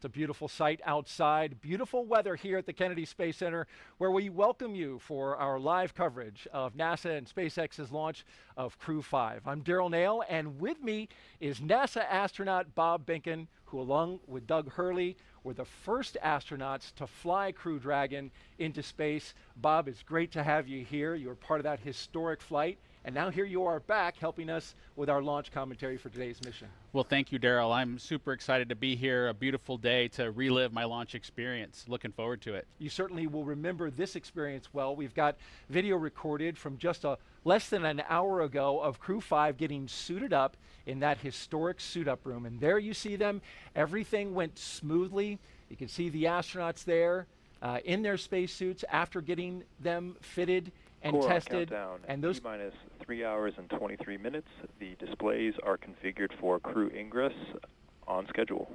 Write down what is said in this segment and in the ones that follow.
It's a beautiful sight outside, beautiful weather here at the Kennedy Space Center, where we welcome you for our live coverage of NASA and SpaceX's launch of Crew-5. I'm Daryl Nail, and with me is NASA astronaut Bob Behnken, who along with Doug Hurley were the first astronauts to fly Crew Dragon into space. Bob, it's great to have you here. You were part of that historic flight. And now here you are back helping us with our launch commentary for today's mission. Well, thank you, Daryl. I'm super excited to be here. A beautiful day to relive my launch experience. Looking forward to it. You certainly will remember this experience well. We've got video recorded from just less than an hour ago of Crew-5 getting suited up in that historic suit-up room. And there you see them. Everything went smoothly. You can see the astronauts there in their spacesuits after getting them fitted and Core tested. Countdown, and those T-minus 3 hours and 23 minutes. The displays are configured for crew ingress on schedule.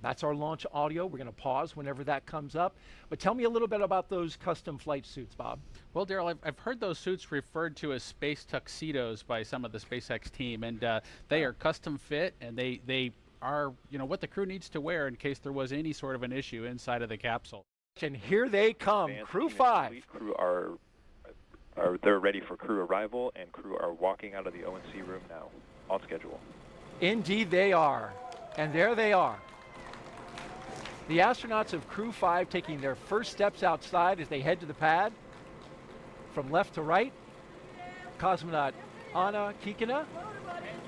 That's our launch audio. We're going to pause whenever that comes up. But tell me a little bit about those custom flight suits, Bob. Well, Daryl, I've heard those suits referred to as space tuxedos by some of the SpaceX team, and they are custom fit, and they are, you know, what the crew needs to wear in case there was any sort of an issue inside of the capsule. And here they come, Crew-5. Crew they're ready for crew arrival, and crew are walking out of the O&C room now, on schedule. Indeed they are. And there they are. The astronauts of Crew-5 taking their first steps outside as they head to the pad. From left to right, cosmonaut Anna Kikina,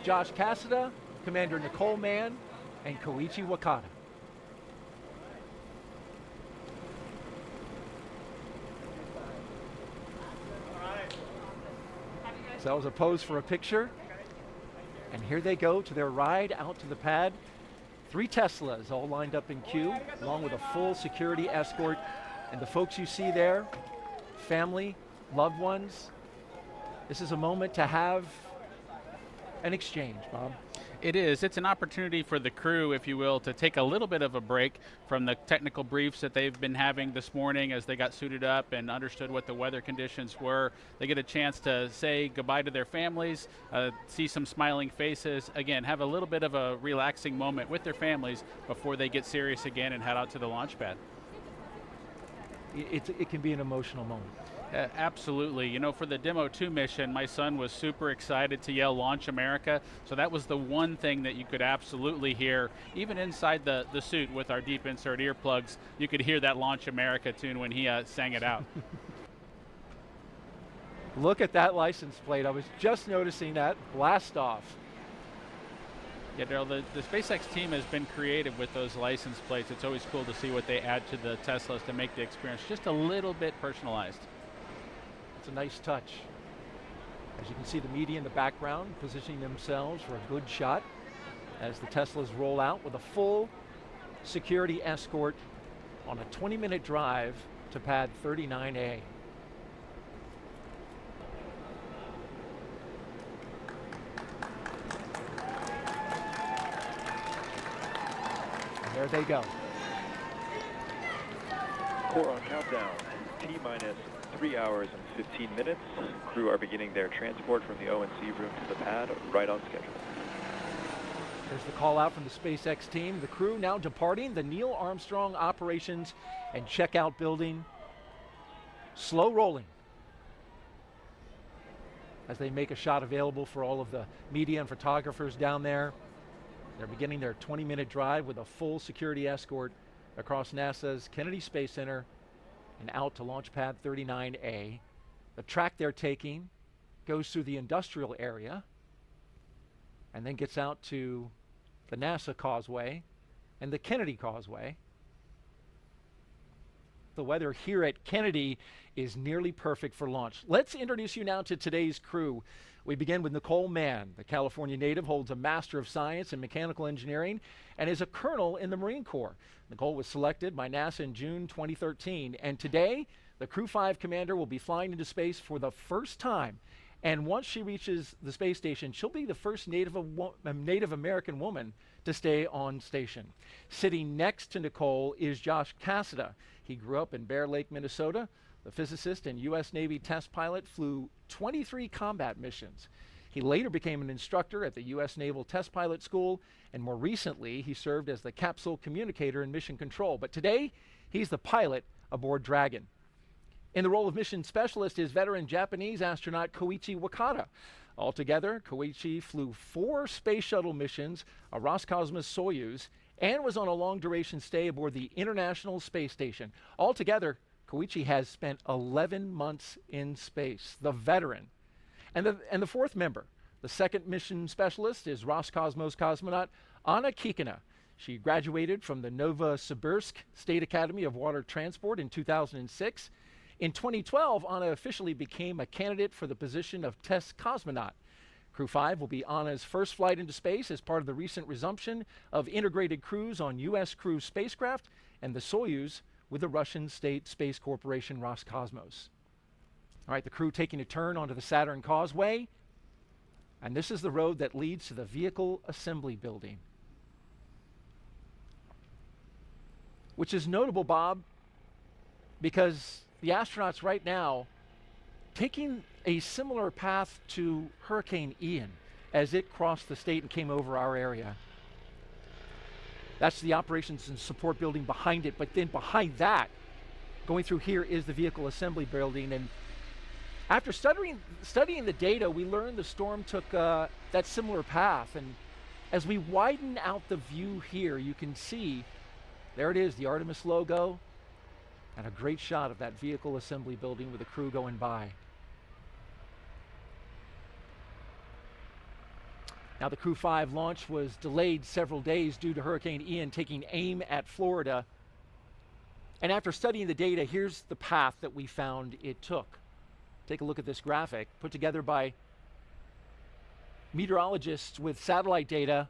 Josh Cassada, Commander Nicole Mann, and Koichi Wakata. So that was a pose for a picture. And here they go to their ride out to the pad. 3 Teslas all lined up in queue, along with a full security escort. And the folks you see there, family, loved ones. This is a moment to have an exchange, Bob. It is. It's an opportunity for the crew, if you will, to take a little bit of a break from the technical briefs that they've been having this morning as they got suited up and understood what the weather conditions were. They get a chance to say goodbye to their families, see some smiling faces, again, have a little bit of a relaxing moment with their families before they get serious again and head out to the launch pad. It can be an emotional moment. Absolutely. You know, for the Demo 2 mission, my son was super excited to yell Launch America. So that was the one thing that you could absolutely hear. Even inside the suit with our deep insert earplugs, you could hear that Launch America tune when he sang it out. Look at that license plate. I was just noticing that. Blast off. Yeah, Daryl, the SpaceX team has been creative with those license plates. It's always cool to see what they add to the Teslas to make the experience just a little bit personalized. It's a nice touch. As you can see, the media in the background positioning themselves for a good shot as the Teslas roll out with a full security escort on a 20-minute drive to pad 39A. And there they go. Core on countdown, T-minus 3 hours and 15 minutes. Crew are beginning their transport from the O&C room to the pad, right on schedule. There's the call out from the SpaceX team. The crew now departing the Neil Armstrong Operations and Checkout Building. Slow rolling as they make a shot available for all of the media and photographers down there. They're beginning their 20-minute drive with a full security escort across NASA's Kennedy Space Center and out to launch pad 39A. The track they're taking goes through the industrial area and then gets out to the NASA Causeway and the Kennedy Causeway. The weather here at Kennedy is nearly perfect for launch. Let's introduce you now to today's crew. We begin with Nicole Mann. The California native holds a Master of Science in Mechanical Engineering and is a colonel in the Marine Corps. Nicole was selected by NASA in June 2013, and today the Crew-5 commander will be flying into space for the first time. And once she reaches the space station, she'll be the first Native American woman to stay on station. Sitting next to Nicole is Josh Cassada. He grew up in Bear Lake, Minnesota. The physicist and U.S. Navy test pilot flew 23 combat missions. He later became an instructor at the U.S. Naval Test Pilot School, and more recently, he served as the capsule communicator in mission control. But today, he's the pilot aboard Dragon. In the role of mission specialist is veteran Japanese astronaut Koichi Wakata. Altogether, Koichi flew 4 space shuttle missions, a Roscosmos Soyuz, and was on a long-duration stay aboard the International Space Station. Altogether, Koichi has spent 11 months in space, the veteran. And the fourth member, the second mission specialist, is Roscosmos cosmonaut Anna Kikina. She graduated from the Novosibirsk State Academy of Water Transport in 2006. In 2012, Anna officially became a candidate for the position of test cosmonaut. Crew-5 will be Anna's first flight into space as part of the recent resumption of integrated crews on U.S. Crew spacecraft and the Soyuz with the Russian state space corporation Roscosmos. All right, the crew taking a turn onto the Saturn Causeway, and this is the road that leads to the Vehicle Assembly Building. Which is notable, Bob, because the astronauts right now taking a similar path to Hurricane Ian as it crossed the state and came over our area. That's the operations and support building behind it, but then behind that, going through here, is the Vehicle Assembly Building. And after studying the data, we learned the storm took that similar path. And as we widen out the view here, you can see, there it is, the Artemis logo, and a great shot of that Vehicle Assembly Building with the crew going by. Now, the Crew-5 launch was delayed several days due to Hurricane Ian taking aim at Florida. And after studying the data, here's the path that we found it took. Take a look at this graphic put together by meteorologists with satellite data.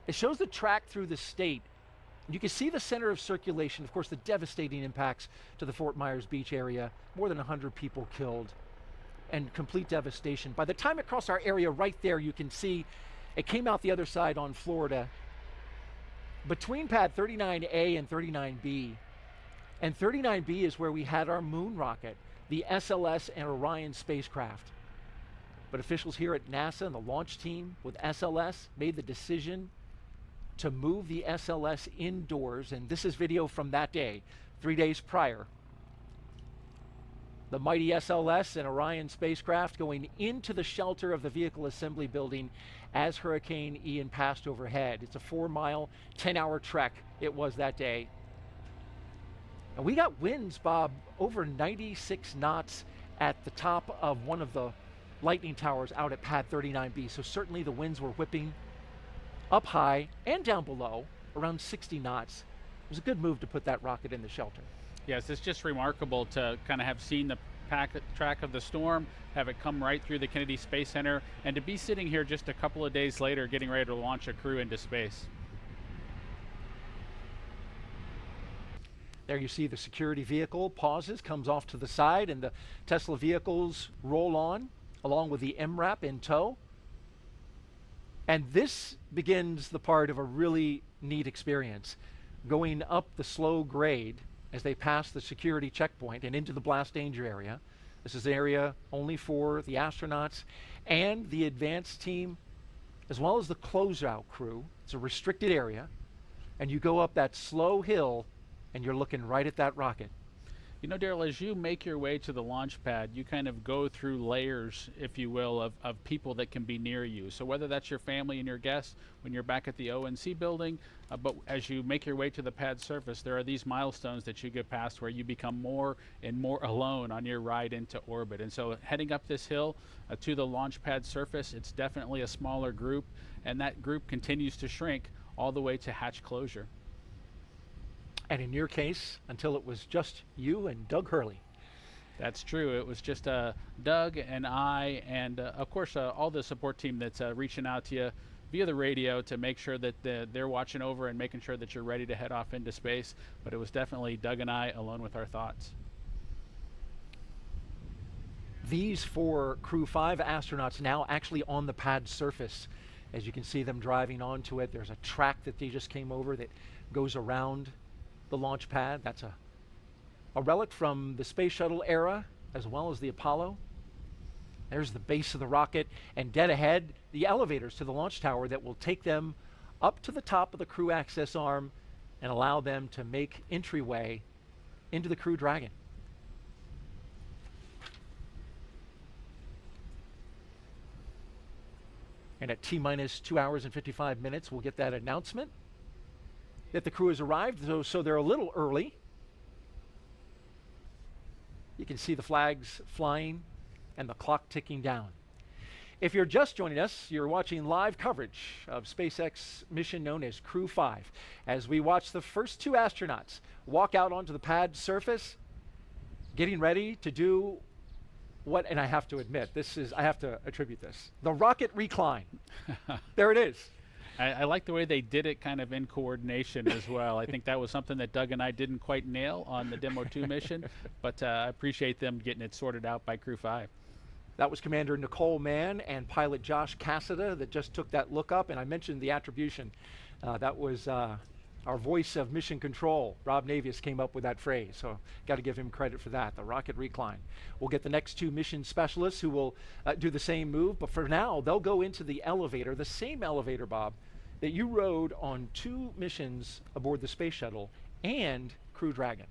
It shows the track through the state. You can see the center of circulation, of course, the devastating impacts to the Fort Myers Beach area, more than 100 people killed, and complete devastation. By the time it crossed our area right there, you can see it came out the other side on Florida. Between pad 39A and 39B, and 39B is where we had our moon rocket, the SLS and Orion spacecraft. But officials here at NASA and the launch team with SLS made the decision to move the SLS indoors, and this is video from that day, 3 days prior. The mighty SLS and Orion spacecraft going into the shelter of the Vehicle Assembly Building as Hurricane Ian passed overhead. It's a 4-mile, 10-hour trek it was that day. And we got winds, Bob, over 96 knots at the top of one of the lightning towers out at pad 39B. So certainly the winds were whipping up high and down below, around 60 knots. It was a good move to put that rocket in the shelter. Yes, it's just remarkable to kind of have seen the track of the storm, have it come right through the Kennedy Space Center, and to be sitting here just a couple of days later getting ready to launch a crew into space. There you see the security vehicle pauses, comes off to the side, and the Tesla vehicles roll on, along with the MRAP in tow. And this begins the part of a really neat experience. Going up the slow grade as they pass the security checkpoint and into the blast danger area. This is an area only for the astronauts and the advanced team, as well as the closeout crew. It's a restricted area. And you go up that slow hill and you're looking right at that rocket. You know, Daryl, as you make your way to the launch pad, you kind of go through layers, if you will, of people that can be near you. So whether that's your family and your guests when you're back at the ONC building, but as you make your way to the pad surface, there are these milestones that you get past where you become more and more alone on your ride into orbit. And so heading up this hill to the launch pad surface, it's definitely a smaller group, and that group continues to shrink all the way to hatch closure. And in your case, until it was just you and Doug Hurley. That's true. It was just Doug and I, and of course all the support team that's reaching out to you via the radio to make sure that they're watching over and making sure that you're ready to head off into space. But it was definitely Doug and I alone with our thoughts. These 4 Crew-5 astronauts now actually on the pad surface. As you can see them driving onto it, there's a track that they just came over that goes around the launch pad. That's a relic from the space shuttle era as well as the Apollo. There's the base of the rocket, and dead ahead, the elevators to the launch tower that will take them up to the top of the Crew access arm and allow them to make entryway into the Crew Dragon. And at T-minus 2 hours and 55 minutes, we'll get that announcement that the crew has arrived, so they're a little early. You can see the flags flying and the clock ticking down. If you're just joining us, you're watching live coverage of SpaceX mission known as Crew-5 as we watch the first 2 astronauts walk out onto the pad surface, getting ready to do what, and I have to admit, I have to attribute this, the rocket recline. There it is. I like the way they did it kind of in coordination as well. I think that was something that Doug and I didn't quite nail on the Demo 2 mission, but I appreciate them getting it sorted out by Crew-5. That was Commander Nicole Mann and pilot Josh Cassada that just took that look up, and I mentioned the attribution. That was our voice of mission control. Rob Navius came up with that phrase, so got to give him credit for that, the rocket recline. We'll get the next 2 mission specialists who will do the same move, but for now, they'll go into the elevator, the same elevator, Bob, that you rode on 2 missions aboard the Space Shuttle and Crew Dragon.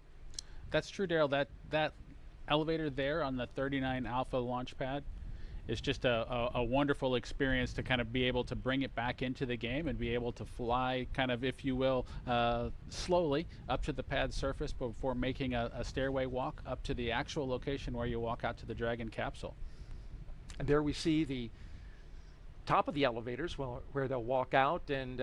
That's true, Daryl. That elevator there on the 39 Alpha launch pad is just a wonderful experience to kind of be able to bring it back into the game and be able to fly kind of, if you will, slowly up to the pad surface before making a stairway walk up to the actual location where you walk out to the Dragon capsule. And there we see the top of the elevators where they'll walk out, and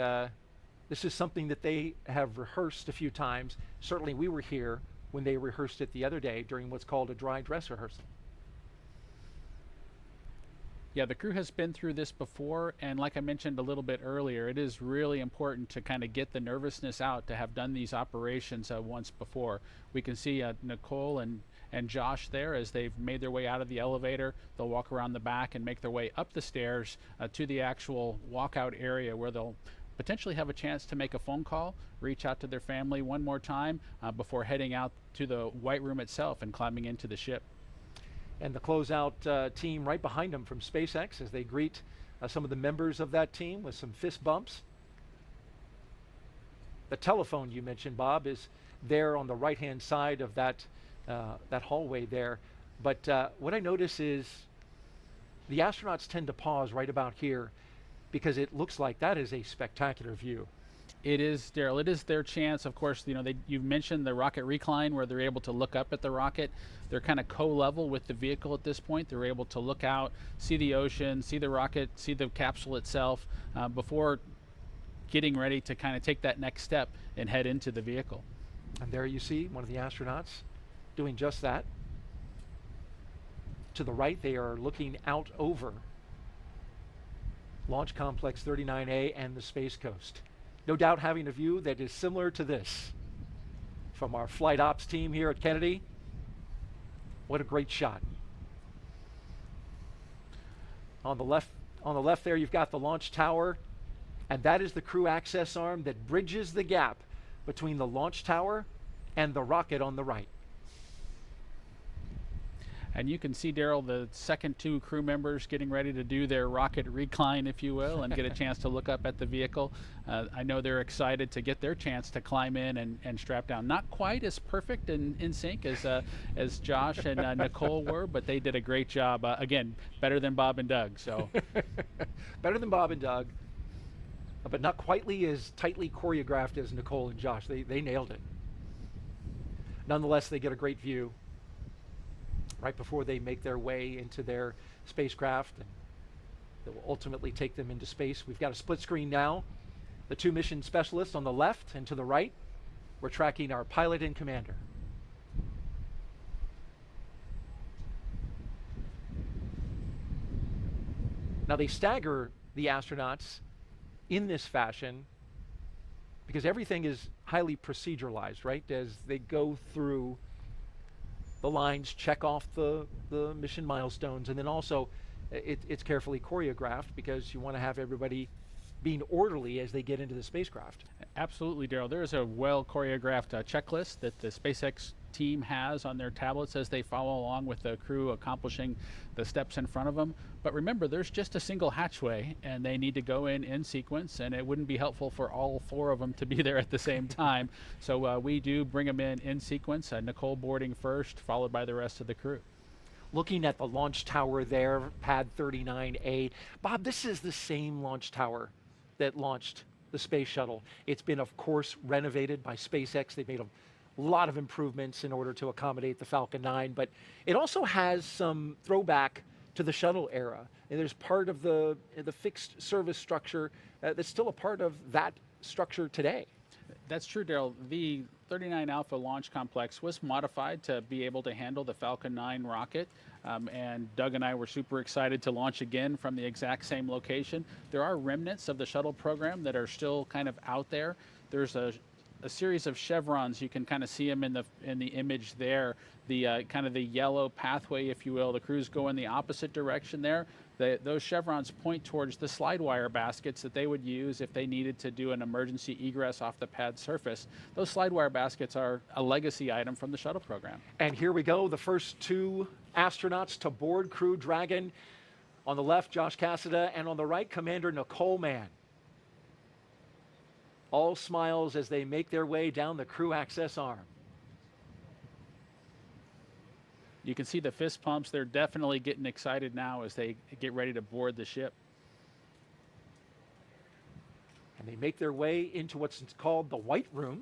this is something that they have rehearsed a few times. Certainly we were here when they rehearsed it the other day during what's called a dry dress rehearsal. Yeah, the crew has been through this before, and like I mentioned a little bit earlier, it is really important to kind of get the nervousness out, to have done these operations once before. We can see Nicole and Josh there as they've made their way out of the elevator. They'll walk around the back and make their way up the stairs to the actual walkout area where they'll potentially have a chance to make a phone call, reach out to their family one more time before heading out to the White Room itself and climbing into the ship. And the closeout team right behind them from SpaceX as they greet some of the members of that team with some fist bumps. The telephone you mentioned, Bob, is there on the right-hand side of that hallway there. But what I notice is the astronauts tend to pause right about here because it looks like that is a spectacular view. It is, Daryl. It is their chance. Of course, you know, you mentioned the rocket recline where they're able to look up at the rocket. They're kind of co-level with the vehicle at this point. They're able to look out, see the ocean, see the rocket, see the capsule itself before getting ready to kind of take that next step and head into the vehicle. And there you see one of the astronauts doing just that. To the right, they are looking out over Launch Complex 39A and the Space Coast. No doubt having a view that is similar to this from our flight ops team here at Kennedy. What a great shot. On the left there, you've got the launch tower, and that is the crew access arm that bridges the gap between the launch tower and the rocket on the right. And you can see, Daryl, the second 2 crew members getting ready to do their rocket recline, if you will, and get a chance to look up at the vehicle. I know they're excited to get their chance to climb in and strap down. Not quite as perfect and in sync as Josh and Nicole were, but they did a great job. Again, better than Bob and Doug. So better than Bob and Doug, but not quite as tightly choreographed as Nicole and Josh. They nailed it. Nonetheless, they get a great view right before they make their way into their spacecraft, and that will ultimately take them into space. We've got a split screen now. The 2 mission specialists on the left, and to the right, we're tracking our pilot and commander. Now they stagger the astronauts in this fashion because everything is highly proceduralized, right? As they go through the lines, check off the mission milestones, and then also it's carefully choreographed because you want to have everybody being orderly as they get into the spacecraft. Absolutely, Daryl. There is a well choreographed checklist that the SpaceX team has on their tablets as they follow along with the crew accomplishing the steps in front of them. But remember, there's just a single hatchway, and they need to go in sequence, and it wouldn't be helpful for all 4 of them to be there at the same time. So we do bring them in sequence, Nicole boarding first, followed by the rest of the crew. Looking at the launch tower there, pad 39A. Bob, this is the same launch tower that launched the space shuttle. It's been, of course, renovated by SpaceX. They've made a lot of improvements in order to accommodate the Falcon 9, but it also has some throwback to the shuttle era. And there's part of the fixed service structure that's still a part of that structure today. That's true, Daryl. The 39 Alpha launch complex was modified to be able to handle the Falcon 9 rocket. And Doug and I were super excited to launch again from the exact same location. There are remnants of the shuttle program that are still kind of out there. There's a series of chevrons. You can kind of see them in the image there. The kind of the yellow pathway, if you will. The crews go in the opposite direction there. Those chevrons point towards the slide wire baskets that they would use if they needed to do an emergency egress off the pad surface. Those slide wire baskets are a legacy item from the shuttle program. And here we go, the first 2 astronauts to board Crew Dragon. On the left, Josh Cassada, and on the right, Commander Nicole Mann. All smiles as they make their way down the crew access arm. You can see the fist pumps. They're definitely getting excited now as they get ready to board the ship. And they make their way into what's called the White Room.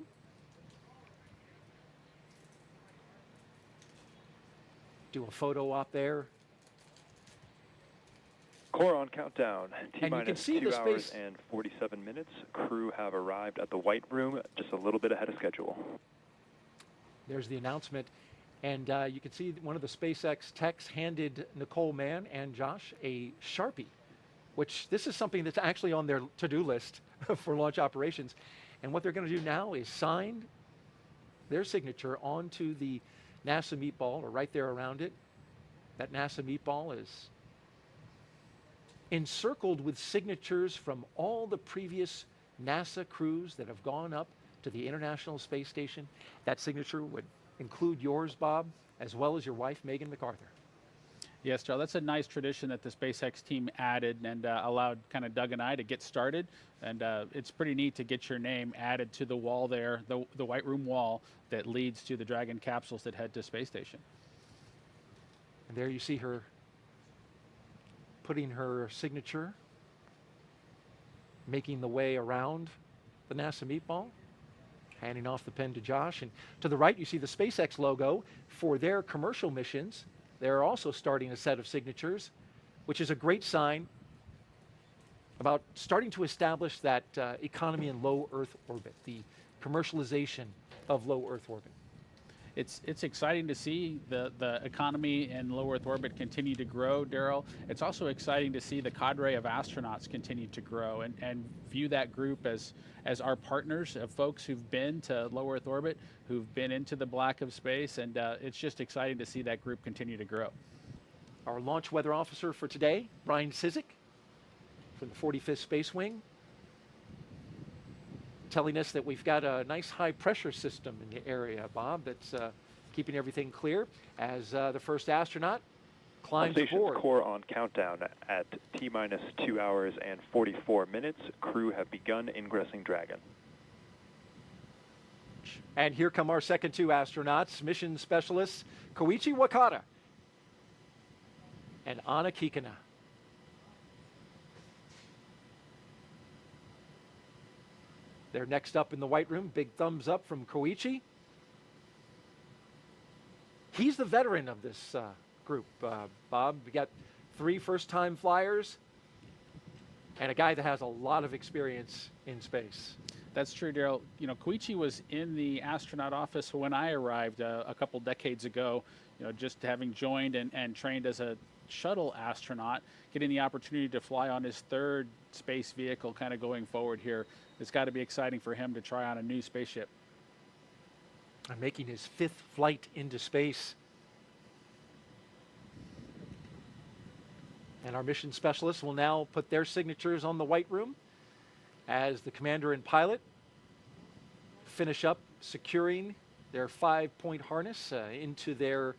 Do a photo op there. Core on countdown. And you can see 2 the hours space. and 47 minutes. Crew have arrived at the White Room just a little bit ahead of schedule. There's the announcement. And you can see one of the SpaceX techs handed Nicole Mann and Josh a Sharpie, which this is something that's actually on their to-do list for launch operations. And what they're going to do now is sign their signature onto the NASA meatball, or right there around it. That NASA meatball is encircled with signatures from all the previous NASA crews that have gone up to the International Space Station. That signature would include yours, Bob, as well as your wife, Megan MacArthur. Yes, Joe, that's a nice tradition that the SpaceX team added and allowed kind of Doug and I to get started. And it's pretty neat to get your name added to the wall there, the White Room wall that leads to the Dragon capsules that head to space station. And there you see her putting her signature, making the way around the NASA meatball, handing off the pen to Josh. And to the right, you see the SpaceX logo for their commercial missions. They're also starting a set of signatures, which is a great sign about starting to establish that economy in low Earth orbit, the commercialization of low Earth orbit. It's exciting to see the economy in low Earth orbit continue to grow, Daryl. It's also exciting to see the cadre of astronauts continue to grow and view that group as our partners of folks who've been to low Earth orbit, who've been into the black of space, and it's just exciting to see that group continue to grow. Our launch weather officer for today, Brian Sizik, from the 45th Space Wing, telling us that we've got a nice high pressure system in the area, Bob, that's keeping everything clear as the first astronaut climbs Station's aboard. core on countdown at T-minus 2 hours and 44 minutes. Crew have begun ingressing Dragon. And here come our second 2 astronauts, mission specialists Koichi Wakata and Anna Kikina. They're next up in the White Room. Big thumbs up from Koichi. He's the veteran of this group, Bob. We got 3 first-time flyers and a guy that has a lot of experience in space. That's true, Daryl. You know, Koichi was in the astronaut office when I arrived a couple decades ago, you know, just having joined and trained as a shuttle astronaut, getting the opportunity to fly on his 3rd space vehicle kind of going forward here. It's got to be exciting for him to try on a new spaceship. And making his 5th flight into space. And our mission specialists will now put their signatures on the White Room as the commander and pilot finish up securing their 5-point harness into their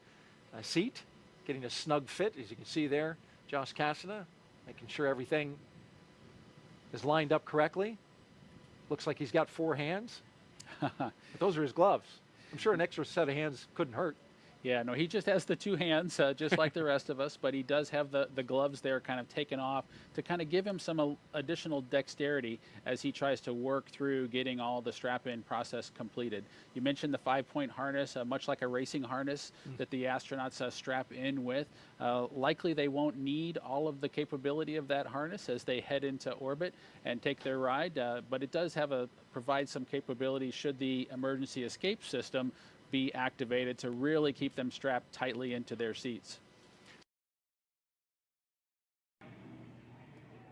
seat, getting a snug fit, as you can see there. Josh Cassada making sure everything is lined up correctly. Looks like he's got 4 hands. But those are his gloves. I'm sure an extra set of hands couldn't hurt. Yeah, no, he just has the 2 hands, just like the rest of us, but he does have the gloves there kind of taken off to kind of give him some additional dexterity as he tries to work through getting all the strap-in process completed. You mentioned the 5-point harness, much like a racing harness that the astronauts strap in with. Likely they won't need all of the capability of that harness as they head into orbit and take their ride, but it does provide some capability should the emergency escape system be activated to really keep them strapped tightly into their seats.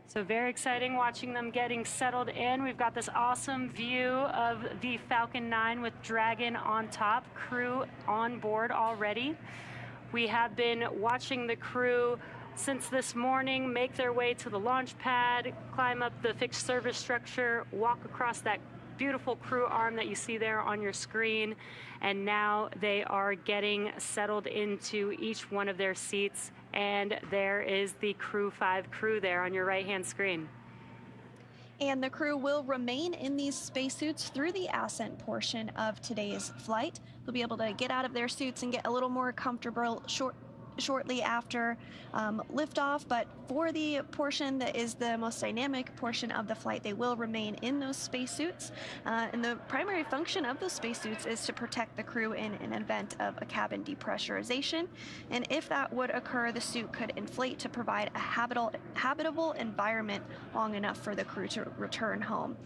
So very exciting watching them getting settled in. We've got this awesome view of the Falcon 9 with Dragon on top, crew on board already. We have been watching the crew since this morning make their way to the launch pad, climb up the fixed service structure, walk across that beautiful crew arm that you see there on your screen, and now they are getting settled into each one of their seats, and there is the Crew-5 crew there on your right-hand screen. And the crew will remain in these spacesuits through the ascent portion of today's flight. They'll be able to get out of their suits and get a little more comfortable shortly after liftoff, but for the portion that is the most dynamic portion of the flight, they will remain in those spacesuits. And the primary function of those spacesuits is to protect the crew in an event of a cabin depressurization. And if that would occur, the suit could inflate to provide a habitable environment long enough for the crew to return home.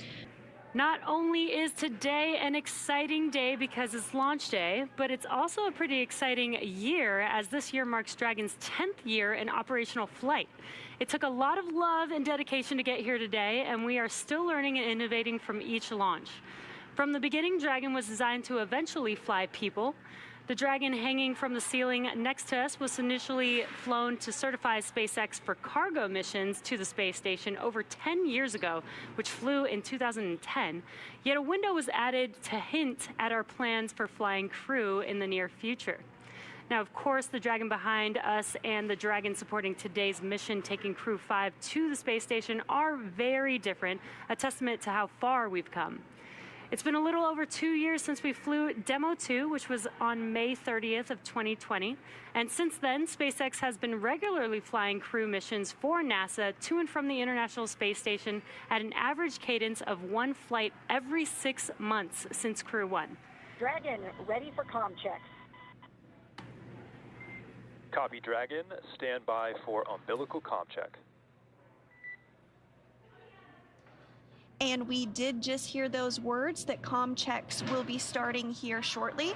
Not only is today an exciting day because it's launch day, but it's also a pretty exciting year, as this year marks Dragon's 10th year in operational flight. It took a lot of love and dedication to get here today, and we are still learning and innovating from each launch. From the beginning, Dragon was designed to eventually fly people. The Dragon hanging from the ceiling next to us was initially flown to certify SpaceX for cargo missions to the space station over 10 years ago, which flew in 2010. Yet a window was added to hint at our plans for flying crew in the near future. Now, of course, the Dragon behind us and the Dragon supporting today's mission, taking Crew-5 to the space station, are very different, a testament to how far we've come. It's been a little over 2 years since we flew Demo 2, which was on May 30th of 2020. And since then, SpaceX has been regularly flying crew missions for NASA to and from the International Space Station at an average cadence of 1 flight every 6 months since Crew-1. Dragon, ready for comm checks. Copy, Dragon. Stand by for umbilical comm check. And we did just hear those words that comm checks will be starting here shortly.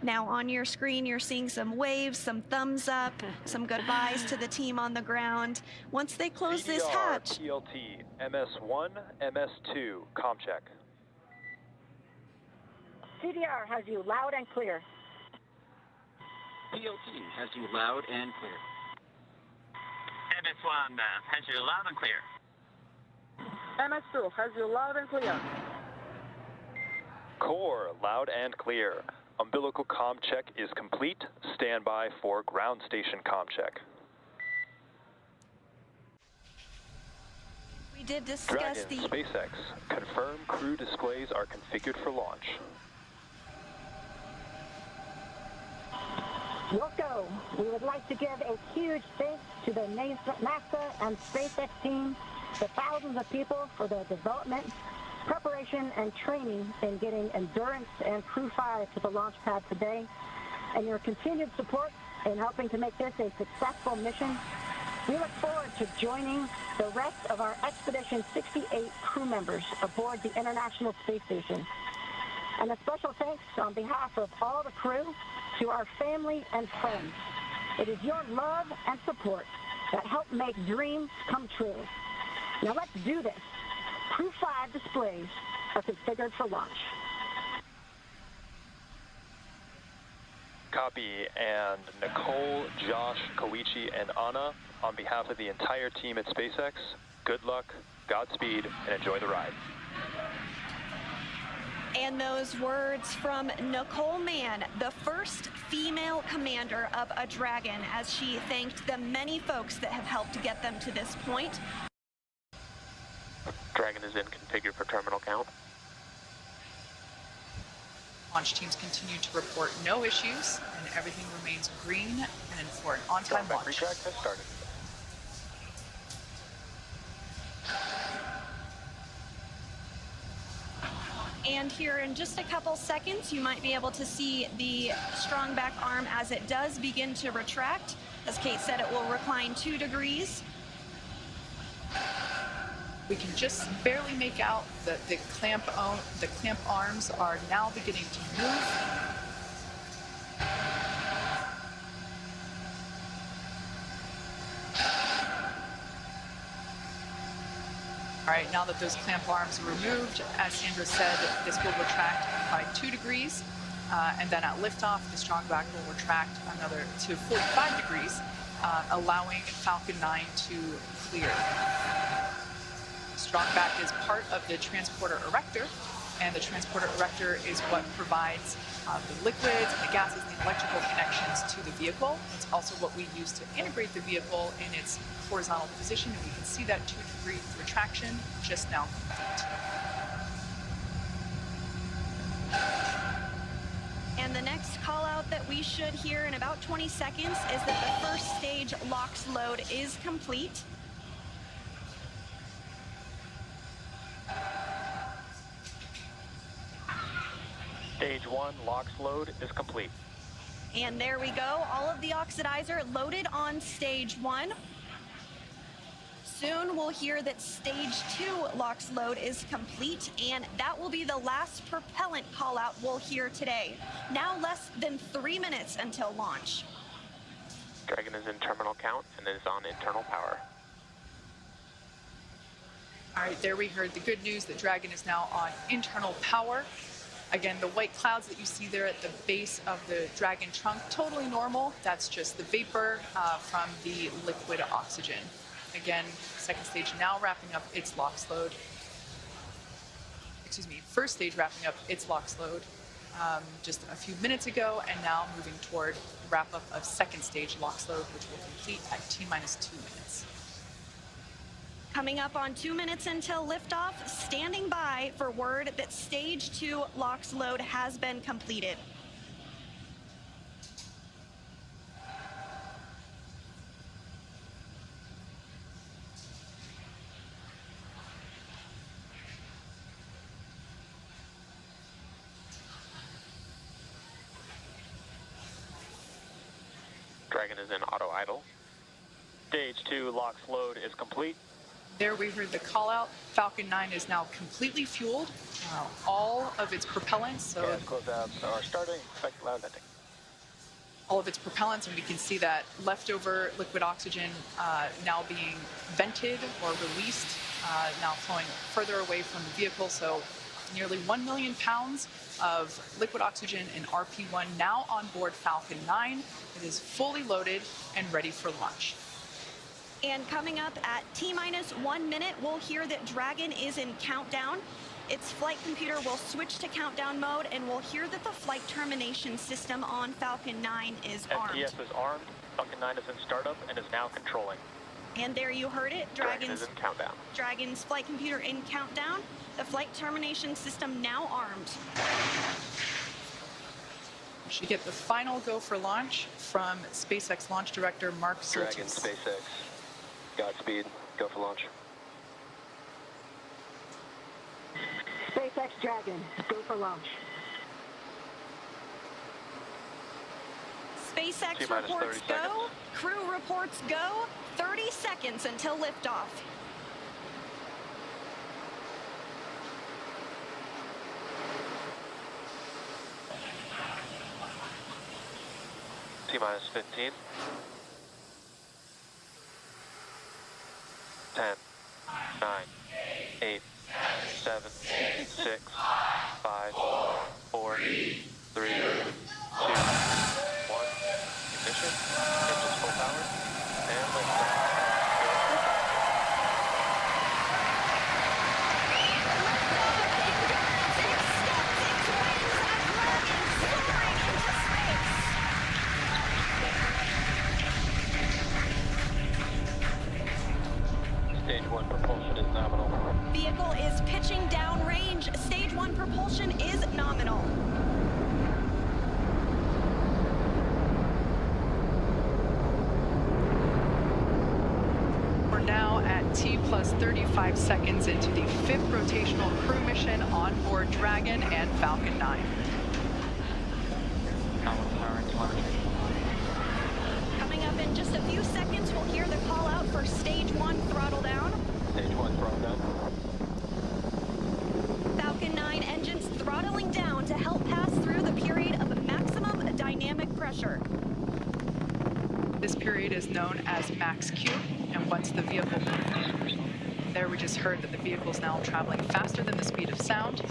Now on your screen, you're seeing some waves, some thumbs up, some goodbyes to the team on the ground. Once they close this hatch. PLT, MS1, MS2, comm check. CDR has you loud and clear. PLT has you loud and clear. MS1 has you loud and clear. MS2 has you loud and clear. Core, loud and clear. Umbilical comm check is complete. Stand by for ground station comm check. We did discuss Dragon, SpaceX. Confirm crew displays are configured for launch. Rocco, we would like to give a huge thanks to the NASA and SpaceX team, the thousands of people for their development, preparation, and training in getting Endurance and Crew-5 to the launch pad today, and your continued support in helping to make this a successful mission. We look forward to joining the rest of our Expedition 68 crew members aboard the International Space Station. And a special thanks on behalf of all the crew to our family and friends. It is your love and support that help make dreams come true. Now let's do this. Crew-5 displays are configured for launch. Copy, and Nicole, Josh, Koichi, and Anna, on behalf of the entire team at SpaceX, good luck, Godspeed, and enjoy the ride. And those words from Nicole Mann, the first female commander of a Dragon, as she thanked the many folks that have helped get them to this point. Dragon is in, configured for terminal count. Launch teams continue to report no issues, and everything remains green and for an on-time launch. Retract has started. And here in just a couple seconds, you might be able to see the strong back arm as it does begin to retract. As Kate said, it will recline 2 degrees. We can just barely make out that the clamp arms are now beginning to move. All right, now that those clamp arms are removed, as Sandra said, this will retract by 2 degrees, and then at liftoff, the strong back will retract another to 45 degrees, allowing Falcon 9 to clear. Strong back is part of the transporter erector, and the transporter erector is what provides the liquids and the gases and the electrical connections to the vehicle. It's also what we use to integrate the vehicle in its horizontal position, and we can see that 2-degree retraction just now complete. And the next call out that we should hear in about 20 seconds is that the first stage LOX load is complete. Stage 1 LOX load is complete. And there we go, all of the oxidizer loaded on stage 1. Soon we'll hear that stage 2 LOX load is complete, and that will be the last propellant call out we'll hear today. Now less than 3 minutes until launch. Dragon is in terminal count and is on internal power. All right, there we heard the good news that Dragon is now on internal power. Again, the white clouds that you see there at the base of the Dragon trunk, totally normal. That's just the vapor from the liquid oxygen. Again, second stage now wrapping up its LOX load. Excuse me, first stage wrapping up its LOX load just a few minutes ago, and now moving toward wrap up of second stage LOX load, which will complete at T-minus 2 minutes. Coming up on 2 minutes until liftoff, standing by for word that stage 2 LOX load has been completed. Dragon is in auto idle. Stage 2 LOX load is complete. There we heard the call out. Falcon 9 is now completely fueled. All of its propellants, so Gas closeouts are starting. Expect loud ending. all of its propellants, and we can see that leftover liquid oxygen now being vented or released, now flowing further away from the vehicle. So nearly 1 million pounds of liquid oxygen in RP1 now on board Falcon 9. It is fully loaded and ready for launch. And coming up at T-minus 1 minute, we'll hear that Dragon is in countdown. Its flight computer will switch to countdown mode, and we'll hear that the flight termination system on Falcon 9 is armed. FPS is armed. Falcon 9 is in startup and is now controlling. And there you heard it, Dragon is in countdown. Dragon's flight computer in countdown. The flight termination system now armed. We should get the final go for launch from SpaceX launch director Mark Schultes. Dragon, SpaceX. Godspeed. Go for launch. SpaceX Dragon, go for launch. SpaceX T-minus reports 30 go. seconds. Crew reports go. 30 seconds until liftoff. T-minus 15. 10, 9, 8, 7, 6, 5, 4, 3, 2, 1. Ignition. Engines full power. And liftoff. Six steps Stage 1 propulsion is nominal. Vehicle is pitching downrange. Stage 1 propulsion is nominal. We're now at T plus 35 seconds into the 5th rotational crew mission on board Dragon and Falcon 9. Coming up in just a few seconds, we'll hear the call out for stage 1 throttle down. Stage 1 throttle down. Falcon 9 engines throttling down to help pass through the period of maximum dynamic pressure. This period is known as max Q, and once the vehicle, there we just heard that the vehicle is now traveling faster than the speed of sound.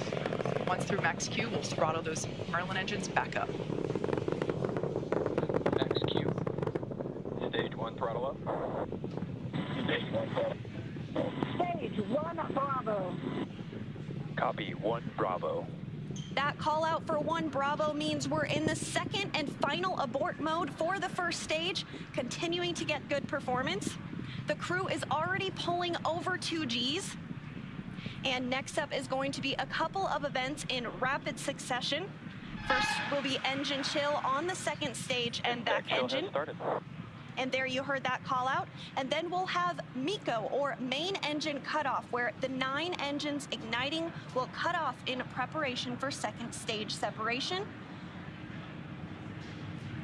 Once through max Q, we'll throttle those Merlin engines back up. Max Q. Stage 1 throttle up. Stage 1 throttle. Stage 1 Bravo. Copy, 1 Bravo. That call out for 1 Bravo means we're in the second and final abort mode for the first stage, continuing to get good performance. The crew is already pulling over 2 Gs. And next up is going to be a couple of events in rapid succession. First will be engine chill on the second stage and back engine. And there you heard that call out. And then we'll have MECO, or main engine cutoff, where the 9 engines igniting will cut off in preparation for second stage separation.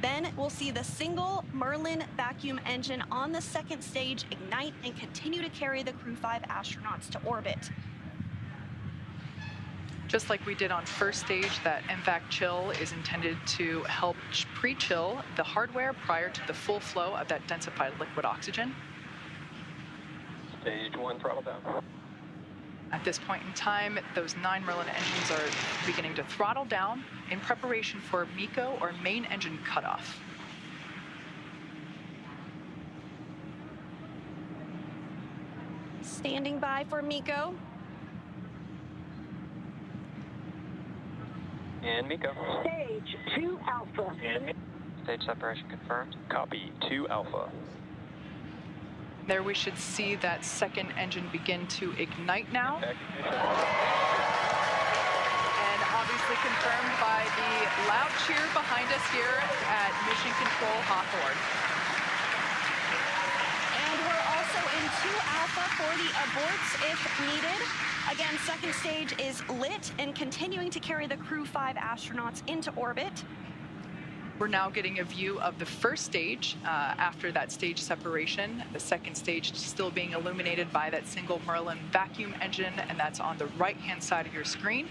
Then we'll see the single Merlin vacuum engine on the second stage ignite and continue to carry the Crew-5 astronauts to orbit. Just like we did on first stage, that MVAC chill is intended to help pre-chill the hardware prior to the full flow of that densified liquid oxygen. Stage 1 throttle down. At this point in time, those 9 Merlin engines are beginning to throttle down in preparation for MECO, or main engine cutoff. Standing by for MECO. And MECO. Stage 2 Alpha. And stage separation confirmed. Copy, 2 Alpha. There we should see that second engine begin to ignite now. And obviously confirmed by the loud cheer behind us here at Mission Control Hawthorne. And we're also in 2 Alpha for the aborts if needed. Again, second stage is lit and continuing to carry the Crew-5 astronauts into orbit. We're now getting a view of the first stage after that stage separation. The second stage still being illuminated by that single Merlin vacuum engine, and that's on the right-hand side of your screen.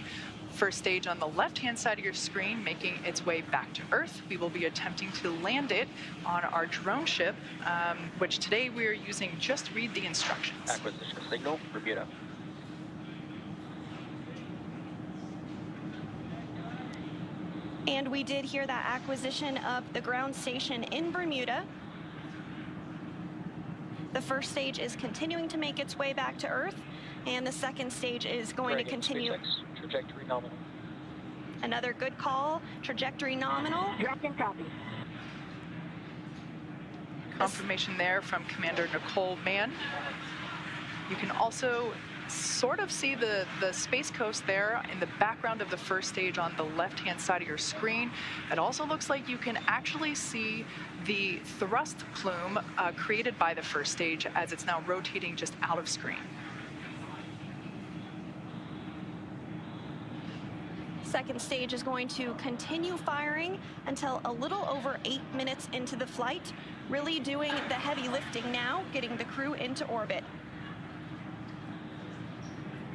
First stage on the left-hand side of your screen making its way back to Earth. We will be attempting to land it on our drone ship, which today we are using Just Read the Instructions. Acquisition signal, Bermuda. And we did hear that acquisition of the ground station in Bermuda. The first stage is continuing to make its way back to Earth, and the second stage is going to continue. Trajectory nominal. Another good call, trajectory nominal. Dragon copy. Confirmation there from Commander Nicole Mann. You can also sort of see the Space Coast there in the background of the first stage on the left-hand side of your screen. It also looks like you can actually see the thrust plume created by the first stage as it's now rotating just out of screen. Second stage is going to continue firing until a little over 8 minutes into the flight, really doing the heavy lifting now, getting the crew into orbit.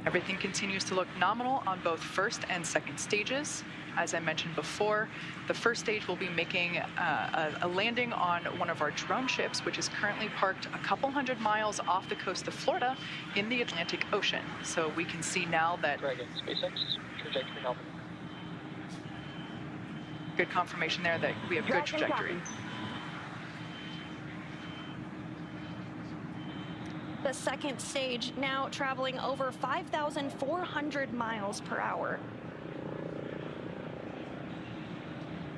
Everything continues to look nominal on both first and second stages. As I mentioned before, the first stage will be making a landing on one of our drone ships, which is currently parked a couple hundred miles off the coast of Florida in the Atlantic Ocean. So we can see now that... Dragon, SpaceX, trajectory nominal. Good confirmation there that we have good trajectory. The second stage now traveling over 5,400 miles per hour.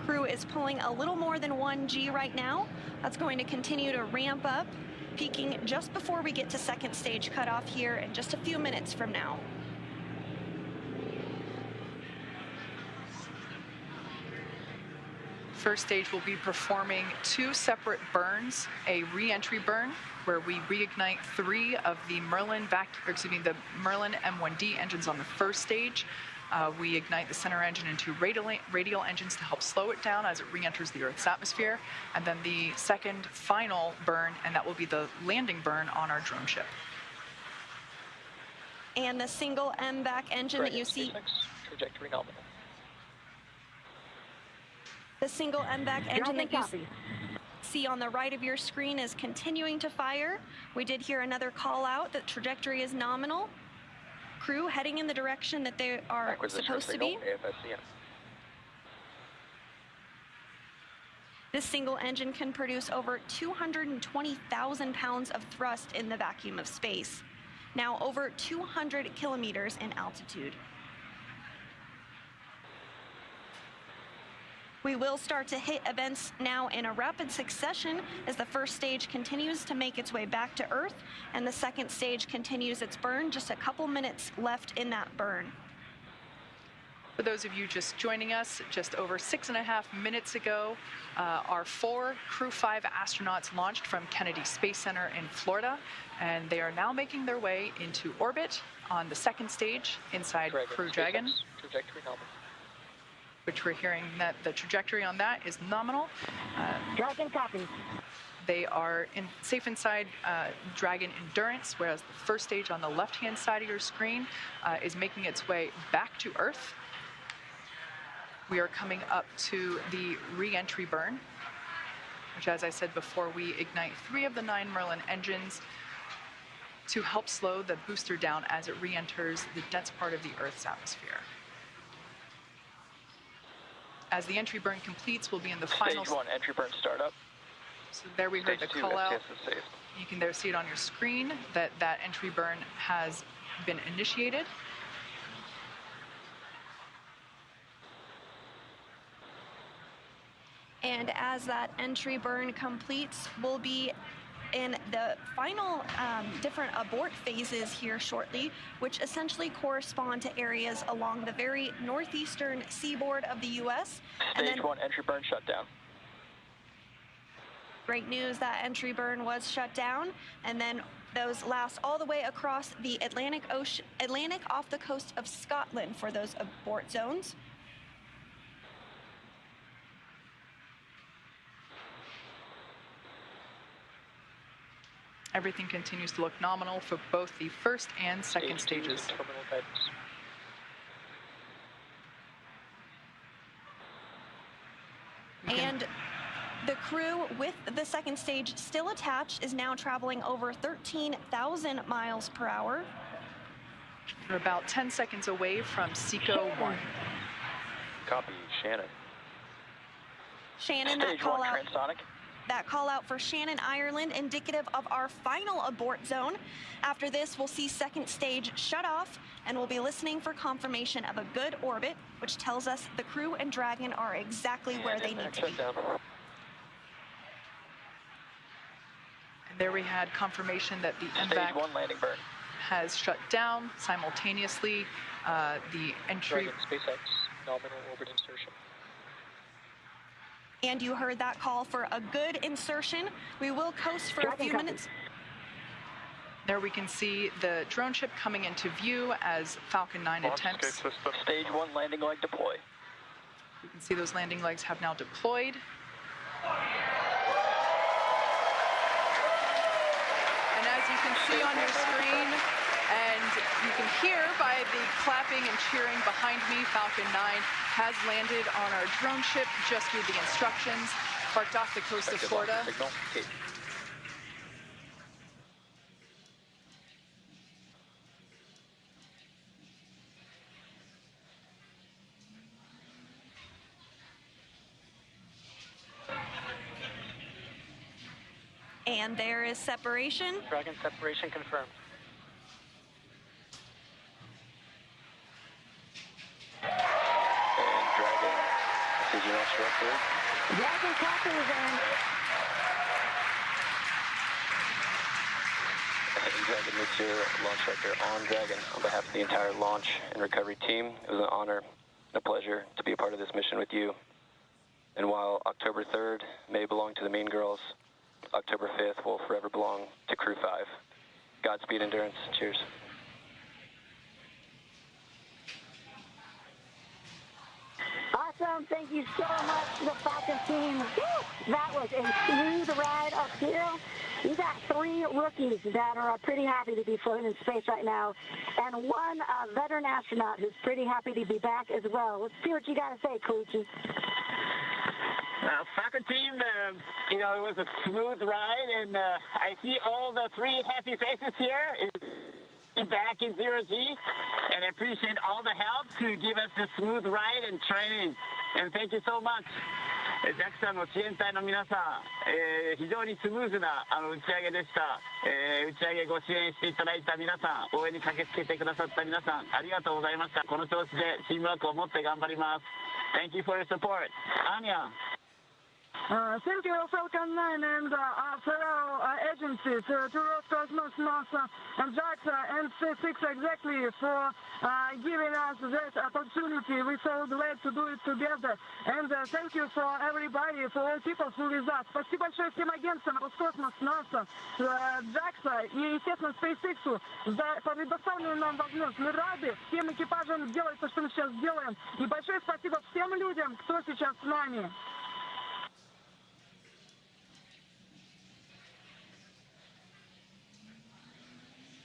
Crew is pulling a little more than 1 G right now. That's going to continue to ramp up. peaking just before we get to second stage cutoff here in just a few minutes from now. First stage will be performing 2 separate burns, a re-entry burn where we reignite 3 of the Merlin M1D engines on the first stage. We ignite the center engine and 2 radial engines to help slow it down as it re-enters the Earth's atmosphere. And then the second final burn, and that will be the landing burn on our drone ship. And the single MVAC engine that you see. Trajectory nominal. The single MVAC engine that you see on the right of your screen is continuing to fire. We did hear another call out that trajectory is nominal. Crew heading in the direction that they are supposed to be. This single engine can produce over 220,000 pounds of thrust in the vacuum of space. Now over 200 kilometers in altitude. We will start to hit events now in a rapid succession as the first stage continues to make its way back to Earth and the second stage continues its burn. Just a couple minutes left in that burn. For those of you just joining us, just over 6.5 minutes ago, our 4 Crew-5 astronauts launched from Kennedy Space Center in Florida, and they are now making their way into orbit on the second stage inside Crew Dragon. Trajectory nominal. Which we're hearing that the trajectory on that is nominal. Dragon copy. They are safe inside Dragon Endurance, whereas the first stage on the left-hand side of your screen is making its way back to Earth. We are coming up to the re-entry burn, which, as I said before, we ignite 3 of the 9 Merlin engines to help slow the booster down as it re-enters the dense part of the Earth's atmosphere. As the entry burn completes, we'll be in the final... Stage 1, entry burn startup. So there we heard the Stage 2, call out. STS is safe. You can there see it on your screen that that entry burn has been initiated. And as that entry burn completes, we'll be in the final different abort phases here shortly, which essentially correspond to areas along the very northeastern seaboard of the U.S. Stage 1, entry burn shut down. Great news, that entry burn was shut down, and then those last all the way across the Atlantic off the coast of Scotland for those abort zones. Everything continues to look nominal for both the first and second stages. Terminal guidance. And the crew with the second stage still attached is now traveling over 13,000 miles per hour. We're about 10 seconds away from SECO 1. Copy, Shannon. Shannon, Stage 1, transonic. That call out for Shannon, Ireland, indicative of our final abort zone. After this, we'll see second stage shut off, and we'll be listening for confirmation of a good orbit, which tells us the crew and Dragon are exactly where they need to be. And there we had confirmation that the Stage MVAC 1 landing burn. has shut down simultaneously. The entry... Dragon SpaceX, nominal orbit insertion. And you heard that call for a good insertion. We will coast for a few minutes. There we can see the drone ship coming into view as Falcon 9 attempts. Stage 1 landing leg deploy. You can see those landing legs have now deployed. And as you can see on your screen, and you can hear by the clapping and cheering behind me, Falcon 9 has landed on our drone ship just with the instructions, parked off the coast of Florida. Signal. Okay. And there is separation. Dragon separation confirmed. And Dragon, decision instructor. Dragon copy, Dragon this year, launch director on Dragon. On behalf of the entire launch and recovery team, it was an honor and a pleasure to be a part of this mission with you. And while October 3rd may belong to the Mean Girls, October 5th will forever belong to Crew-5. Godspeed, Endurance. Cheers. Awesome. Thank you so much to the Falcon team. Woo! That was a smooth ride uphill. You got 3 rookies that are pretty happy to be floating in space right now, and one veteran astronaut who's pretty happy to be back as well. Let's see what you got to say, Koichi. Falcon team, it was a smooth ride, and I see all the 3 happy faces here. Back in 0G, and I appreciate all the help to give us a smooth ride and training. And thank you so much. ジャックさんの支援隊の皆さん、非常にスムーズな打ち上げでした。打ち上げご支援していただいた皆さん、応援に駆けつけてくださった皆さん、ありがとうございました。この調子でチームワークを持って頑張ります。Thank you for your support. Anya. Thank you, Falcon 9 and fellow agencies, to Roscosmos, NASA, and JAXA, and C6 exactly for giving us this opportunity. We're so glad to do it together. And thank you for everybody, for all people who with us. Спасибо большое всем агентствам Роскосмос, НАСА, JAXA и, естественно, SpaceX за предоставленную нам возможность. Мы рады всем экипажам делать то, что мы сейчас делаем. И большое спасибо всем людям, кто сейчас с нами.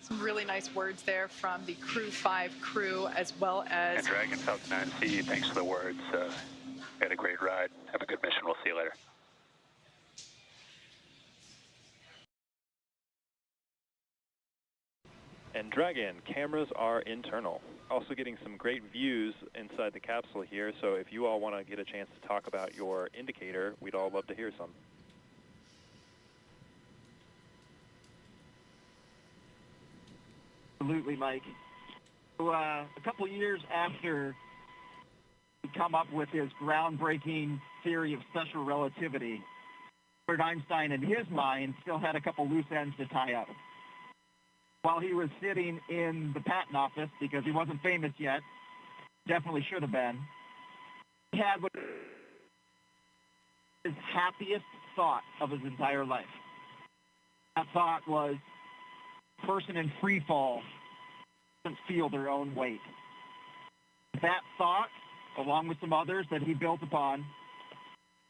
Some really nice words there from the Crew-5 crew, as well as... And Dragon, Falcon 9, see you. Thanks for the words. Had a great ride. Have a good mission. We'll see you later. And Dragon, cameras are internal. Also getting some great views inside the capsule here, so if you all want to get a chance to talk about your indicator, we'd all love to hear some. Absolutely, Mike. So, a couple years after he come up with his groundbreaking theory of special relativity, Albert Einstein, in his mind, still had a couple loose ends to tie up. While he was sitting in the patent office, because he wasn't famous yet, definitely should have been, he had what his happiest thought of his entire life. That thought was, person in free fall doesn't feel their own weight. That thought, along with some others that he built upon,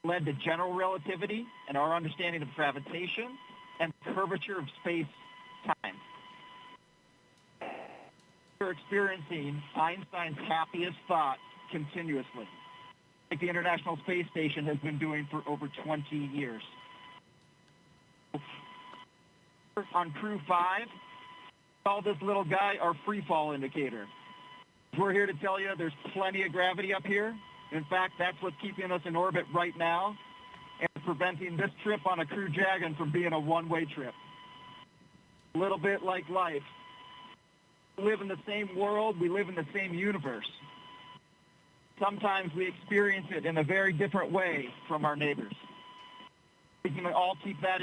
led to general relativity and our understanding of gravitation and curvature of space-time. We're experiencing Einstein's happiest thought continuously, like the International Space Station has been doing for over 20 years. On Crew-5, call this little guy our free fall indicator. We're here to tell you there's plenty of gravity up here. In fact, that's what's keeping us in orbit right now and preventing this trip on a Crew Dragon from being a one-way trip. A little bit like life. We live in the same world, we live in the same universe. Sometimes we experience it in a very different way from our neighbors. We can all keep that in